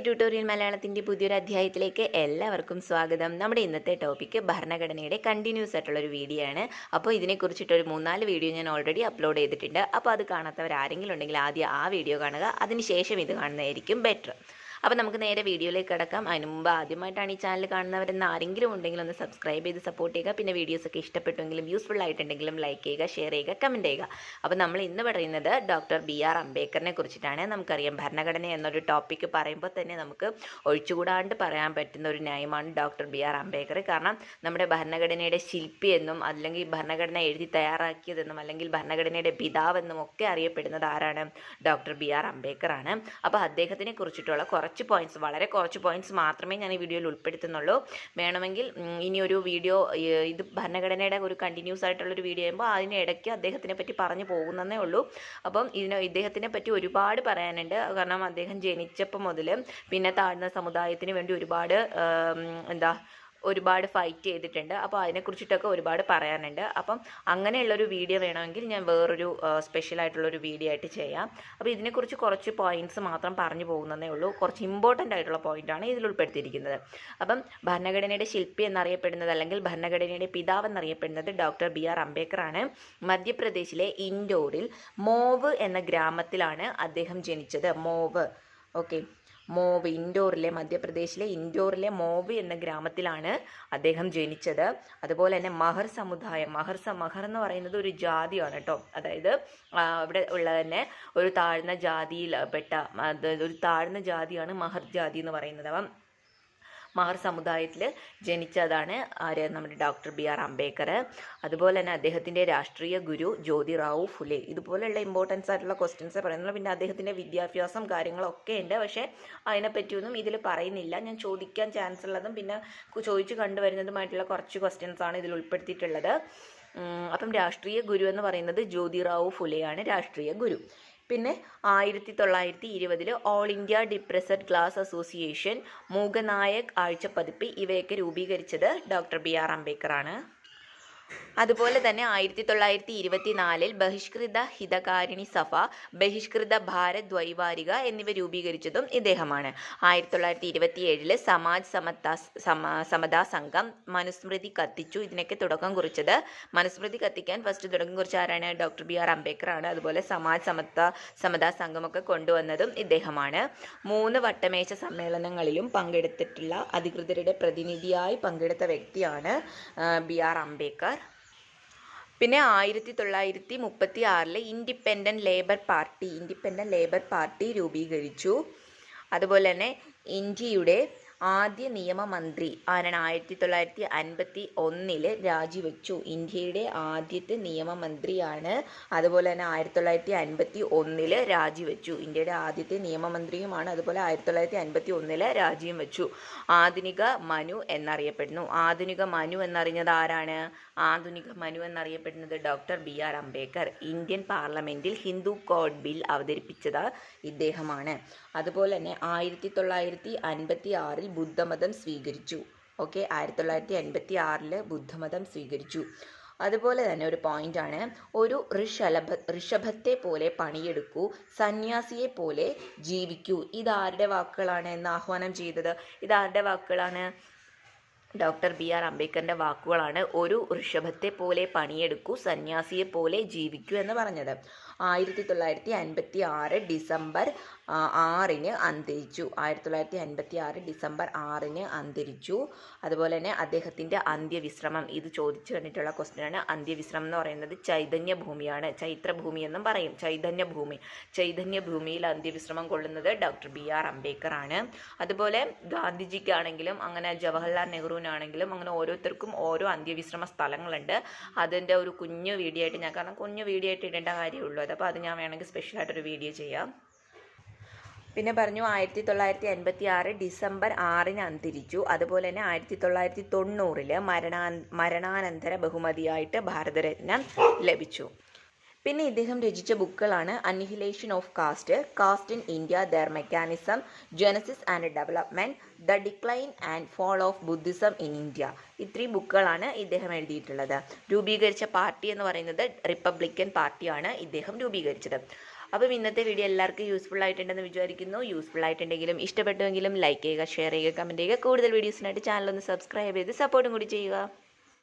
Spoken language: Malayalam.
ട്യൂട്ടോറിയൽ മലയാളത്തിൻ്റെ പുതിയൊരു അധ്യായത്തിലേക്ക് എല്ലാവർക്കും സ്വാഗതം. നമ്മുടെ ഇന്നത്തെ ടോപ്പിക്ക് ഭരണഘടനയുടെ കണ്ടിന്യൂസ് ആയിട്ടുള്ളൊരു വീഡിയോ ആണ്. അപ്പോൾ ഇതിനെക്കുറിച്ചിട്ടൊരു 3-4 വീഡിയോ ഞാൻ ഓൾറെഡി അപ്ലോഡ് ചെയ്തിട്ടുണ്ട്. അപ്പോൾ അത് കാണാത്തവർ ആരെങ്കിലും ഉണ്ടെങ്കിൽ ആദ്യം ആ വീഡിയോ കാണുക, അതിനുശേഷം ഇത് കാണുന്നതായിരിക്കും ബെറ്റർ. അപ്പോൾ നമുക്ക് നേരെ വീഡിയോയിലേക്ക് കിടക്കാം. അതിന് മുമ്പ് ആദ്യമായിട്ടാണ് ഈ ചാനൽ കാണുന്നവരെന്ന് ആരെങ്കിലും ഉണ്ടെങ്കിൽ ഒന്ന് സബ്സ്ക്രൈബ് ചെയ്ത് സപ്പോർട്ട് ചെയ്യുക. പിന്നെ വീഡിയോസൊക്കെ ഇഷ്ടപ്പെട്ടുവെങ്കിലും യൂസ്ഫുൾ ആയിട്ടുണ്ടെങ്കിലും ലൈക്ക് ചെയ്യുക, ഷെയർ ചെയ്യുക, കമൻറ്റ് ചെയ്യുക. അപ്പോൾ നമ്മൾ ഇന്ന് പറയുന്നത് ഡോക്ടർ BR അംബേദ്കറിനെ കുറിച്ചിട്ടാണ്. നമുക്കറിയാം ഭരണഘടന എന്നൊരു ടോപ്പിക്ക് പറയുമ്പോൾ തന്നെ നമുക്ക് ഒഴിച്ചുകൂടാണ്ട് പറയാൻ പറ്റുന്ന ഒരു ന്യായമാണ് ഡോക്ടർ BR അംബേദ്കർ. കാരണം നമ്മുടെ ഭരണഘടനയുടെ ശില്പി എന്നും അല്ലെങ്കിൽ ഭരണഘടന എഴുതി തയ്യാറാക്കിയതെന്നും അല്ലെങ്കിൽ ഭരണഘടനയുടെ പിതാവെന്നും ഒക്കെ അറിയപ്പെടുന്നത് ആരാണ്? ഡോക്ടർ BR അംബേദ്കർ ആണ്. അപ്പോൾ അദ്ദേഹത്തിനെ കുറിച്ചിട്ടുള്ള വളരെ കുറച്ച് പോയിന്റ്സ് മാത്രമേ ഞാൻ ഈ വീഡിയോയിൽ ഉൾപ്പെടുത്തുന്നുള്ളൂ. വേണമെങ്കിൽ ഇനിയൊരു വീഡിയോ ഇത് ഭരണഘടനയുടെ ഒരു കണ്ടിന്യൂസ് ആയിട്ടുള്ളൊരു വീഡിയോ ആകുമ്പോൾ അതിനിടയ്ക്ക് അദ്ദേഹത്തിനെ പറ്റി പറഞ്ഞു പോകുന്നതേ ഉള്ളൂ. അപ്പം ഇദ്ദേഹത്തിനെ പറ്റി ഒരുപാട് പറയാനുണ്ട്. കാരണം അദ്ദേഹം ജനിച്ചപ്പോൾ മുതൽ പിന്നെ താഴ്ന്ന സമുദായത്തിന് വേണ്ടി ഒരുപാട് ഫൈറ്റ് ചെയ്തിട്ടുണ്ട്. അപ്പോൾ അതിനെക്കുറിച്ചിട്ടൊക്കെ ഒരുപാട് പറയാനുണ്ട്. അപ്പം അങ്ങനെയുള്ളൊരു വീഡിയോ വേണമെങ്കിൽ ഞാൻ വേറൊരു സ്പെഷ്യലായിട്ടുള്ളൊരു വീഡിയോ ആയിട്ട് ചെയ്യാം. അപ്പോൾ ഇതിനെക്കുറിച്ച് കുറച്ച് പോയിൻറ്റ്സ് മാത്രം പറഞ്ഞു പോകുന്നതേ ഉള്ളൂ. കുറച്ച് ഇമ്പോർട്ടൻ്റ് ആയിട്ടുള്ള പോയിൻ്റാണ് ഇതിൽ ഉൾപ്പെടുത്തിയിരിക്കുന്നത്. അപ്പം ഭരണഘടനയുടെ ശില്പി എന്നറിയപ്പെടുന്നത് അല്ലെങ്കിൽ ഭരണഘടനയുടെ പിതാവ് എന്നറിയപ്പെടുന്നത് ഡോക്ടർ BR അംബേദ്കർ ആണ്. മധ്യപ്രദേശിലെ ഇൻഡോറിൽ മോവ് എന്ന ഗ്രാമത്തിലാണ് അദ്ദേഹം ജനിച്ചത്. മധ്യപ്രദേശിലെ ഇൻഡോറിലെ മോവ് എന്ന ഗ്രാമത്തിലാണ് അദ്ദേഹം ജനിച്ചത്. അതുപോലെ തന്നെ മഹർ സമുദായം, മഹർ എന്ന് പറയുന്നത് ഒരു ജാതിയാണ് കേട്ടോ. അതായത് അവിടെ ഉള്ള തന്നെ ഒരു താഴ്ന്ന ജാതിയാണ് മഹർ ജാതി എന്ന് പറയുന്നത്. അപ്പം മഹർ സമുദായത്തിൽ ജനിച്ചതാണ് നമ്മുടെ ഡോക്ടർ BR അംബേദ്കർ. അതുപോലെ തന്നെ അദ്ദേഹത്തിൻ്റെ രാഷ്ട്രീയ ഗുരു ജ്യോതിറാവു ഫുലെ. ഇതുപോലെയുള്ള ഇമ്പോർട്ടൻസ് ആയിട്ടുള്ള ക്വസ്റ്റ്യൻസ് പറയുന്നുള്ളൂ. പിന്നെ അദ്ദേഹത്തിൻ്റെ വിദ്യാഭ്യാസം കാര്യങ്ങളൊക്കെ ഉണ്ട്, പക്ഷേ അതിനെപ്പറ്റിയൊന്നും ഇതിൽ പറയുന്നില്ല. ഞാൻ ചോദിക്കാൻ ചാൻസ് ഉള്ളതും പിന്നെ ചോദിച്ചു കണ്ടുവരുന്നതുമായിട്ടുള്ള കുറച്ച് ക്വസ്റ്റ്യൻസാണ് ഇതിൽ ഉൾപ്പെടുത്തിയിട്ടുള്ളത്. അപ്പം രാഷ്ട്രീയ ഗുരു എന്ന് പറയുന്നത് ജ്യോതിറാവു ഫുലെയാണ് രാഷ്ട്രീയ ഗുരു. പിന്നെ 1920 all India depressed class association, Mooknayak ആഴ്ചപ്പതിപ്പ് ഇവയൊക്കെ രൂപീകരിച്ചത് ഡോക്ടർ BR അംബേദ്കർ ആണ്. അതുപോലെ തന്നെ 1924 ബഹിഷ്കൃത ഹിതകാരിണി സഭ, ബഹിഷ്കൃത ഭാരത് ദ്വൈവാരിക എന്നിവ രൂപീകരിച്ചതും ഇദ്ദേഹമാണ്. 1927 സമാജ് സമതാ സംഘം, മനുസ്മൃതി കത്തിച്ചു. ഇതിനൊക്കെ തുടക്കം കുറിച്ചത്, മനുസ്മൃതി കത്തിക്കാൻ ഫസ്റ്റ് തുടക്കം കുറിച്ച ആരാണ്? ഡോക്ടർ BR അംബേദ്കർ ആണ്. അതുപോലെ സമാജ് സമതാ സംഘമൊക്കെ കൊണ്ടുവന്നതും ഇദ്ദേഹമാണ്. 3 വട്ടമേശ സമ്മേളനങ്ങളിലും പങ്കെടുത്തിട്ടുള്ള അധികൃതരുടെ പ്രതിനിധിയായി പങ്കെടുത്ത വ്യക്തിയാണ് BR അംബേദ്കർ. പിന്നെ 1936 ഇൻഡിപെൻഡൻറ്റ് ലേബർ പാർട്ടി രൂപീകരിച്ചു. അതുപോലെ തന്നെ ഇന്ത്യയുടെ ആദ്യ നിയമമന്ത്രി ആരാണ്? 1951 രാജിവെച്ചു. ഇന്ത്യയുടെ ആദ്യത്തെ നിയമമന്ത്രിയാണ്. അതുപോലെ തന്നെ 1951 രാജിവെച്ചു. ഇന്ത്യയുടെ ആദ്യത്തെ നിയമമന്ത്രിയുമാണ്. അതുപോലെ 1951 രാജിയും വെച്ചു. ആധുനിക മനു എന്നറിയപ്പെടുന്നു. ആധുനിക മനു എന്നറിഞ്ഞത് ആരാണ്? ആധുനിക മനു എന്നറിയപ്പെടുന്നത് ഡോക്ടർ BR അംബേദ്കർ. ഇന്ത്യൻ പാർലമെൻറ്റിൽ ഹിന്ദു കോഡ് ബിൽ അവതരിപ്പിച്ചത് ഇദ്ദേഹമാണ്. അതുപോലെ തന്നെ 1956 ബുദ്ധമതം സ്വീകരിച്ചു. 1956 ബുദ്ധമതം സ്വീകരിച്ചു. അതുപോലെ തന്നെ ഒരു പോയിന്റാണ്, ഒരു ഋഷഭത്തെ പോലെ പണിയെടുക്കൂ, സന്യാസിയെ പോലെ ജീവിക്കൂ. ഇതാരുടെ വാക്കുകളാണ് എന്ന് ആഹ്വാനം ചെയ്തത്? ഇതാരുടെ വാക്കുകളാണ്? ഡോക്ടർ BR അംബേദ്കറിൻ്റെ വാക്കുകളാണ്. ഒരു ഋഷഭത്തെ പോലെ പണിയെടുക്കൂ, സന്യാസിയെ പോലെ ജീവിക്കൂ എന്ന് പറഞ്ഞത്. 1956 ഡിസംബർ 6 അന്തരിച്ചു. 1956 ഡിസംബർ 6 അന്തരിച്ചു. അതുപോലെ തന്നെ അദ്ദേഹത്തിൻ്റെ അന്ത്യവിശ്രമം, ഇത് ചോദിച്ചു കണ്ടിട്ടുള്ള ക്വസ്റ്റ്യനാണ്. അന്ത്യവിശ്രമം എന്ന് പറയുന്നത് ചൈതന്യഭൂമിയാണ്. ചൈത്രഭൂമി എന്നും പറയും. ചൈതന്യഭൂമിയിൽ അന്ത്യവിശ്രമം കൊള്ളുന്നത് ഡോക്ടർ BR അംബേദ്കർ ആണ്. അതുപോലെ ഗാന്ധിജിക്കാണെങ്കിലും അങ്ങനെ ജവഹർലാൽ നെഹ്റുവിനാണെങ്കിലും അങ്ങനെ ഓരോരുത്തർക്കും ഓരോ അന്ത്യവിശ്രമ സ്ഥലങ്ങളുണ്ട്. അതിൻ്റെ ഒരു കുഞ്ഞു വീഡിയോ ആയിട്ട് കുഞ്ഞു വീഡിയോ ആയിട്ട് ഇടേണ്ട കാര്യമുള്ളൂ. അപ്പോൾ അത് ഞാൻ വേണമെങ്കിൽ സ്പെഷ്യലായിട്ടൊരു വീഡിയോ ചെയ്യാം. പിന്നെ പറഞ്ഞു 1956 ഡിസംബർ 6 അന്തരിച്ചു. അതുപോലെ തന്നെ 1990 മരണാനന്തര ബഹുമതിയായിട്ട് ഭാരതരത്നം ലഭിച്ചു. പിന്നെ ഇദ്ദേഹം രചിച്ച ബുക്കുകളാണ് annihilation of caste in India, their mechanism, genesis and development, the decline and fall of Buddhism in India. ഇത്രയും ബുക്കുകളാണ് ഇദ്ദേഹം എഴുതിയിട്ടുള്ളത്. രൂപീകരിച്ച പാർട്ടി എന്ന് പറയുന്നത് റിപ്പബ്ലിക്കൻ പാർട്ടിയാണ് ഇദ്ദേഹം രൂപീകരിച്ചത്. അപ്പം ഇന്നത്തെ വീഡിയോ എല്ലാവർക്കും യൂസ്ഫുൾ ആയിട്ടുണ്ടെന്ന് വിചാരിക്കുന്നു. യൂസ്ഫുൾ ആയിട്ടുണ്ടെങ്കിലും ഇഷ്ടപ്പെട്ടുവെങ്കിലും ലൈക്ക് ചെയ്യുക, ഷെയർ ചെയ്യുക, കമൻറ്റ് ചെയ്യുക. കൂടുതൽ വീഡിയോസിനായിട്ട് ചാനൽ ഒന്ന് സബ്സ്ക്രൈബ് ചെയ്ത് സപ്പോർട്ടും കൂടി ചെയ്യുക.